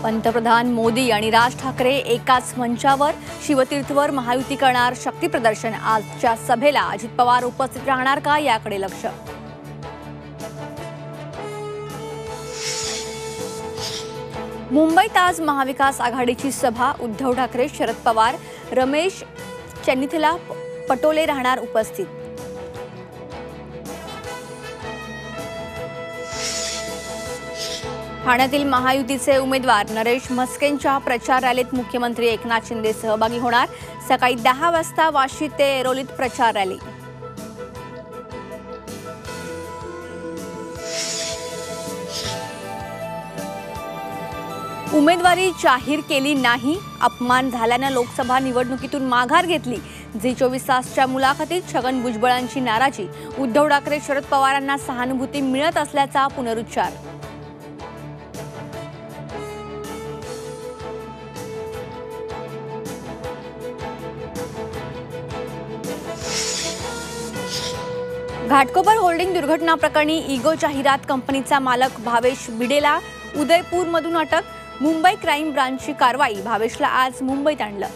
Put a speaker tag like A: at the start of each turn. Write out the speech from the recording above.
A: पंतप्रधान मोदी आणि राज ठाकरे एकाच मंचावर, शिवतीर्थवर महायुती करणार शक्ती प्रदर्शन। आजच्या सभेला अजित पवार उपस्थित राहणार का याकडे लक्ष। मुंबईत आज महाविकास आघाडीची सभा। उद्धव ठाकरे, शरद पवार, रमेश चन्नीथला, पटोले राहणार उपस्थित। ठाण्यातील महायुतीचे उमेदवार नरेश म्हस्केंच्या प्रचार रॅलीत मुख्यमंत्री एकनाथ शिंदे सहभागी होणार। सकाळी 10 वाजता वाशी ते ऐरोलीत प्रचार रॅली। उमेदवारी जाहीर केली नाही, अपमान झाल्याने लोकसभा निवडणुकीतून माघार घेतली। झी24 तासच्या मुलाखतीत छगन भुजबळांची नाराजी। उद्धव ठाकरे, शरद पवारांना सहानुभूती मिळत असल्याचा पुनरुच्चार। घाटकोपर होल्डिंग दुर्घटना प्रकरणी इगो जाहिरात कंपनीचा मालक भावेश भिडेला उदयपूरमधून अटक। मुंबई क्राईम ब्रांचची कारवाई। भावेशला आज मुंबईत आणलं।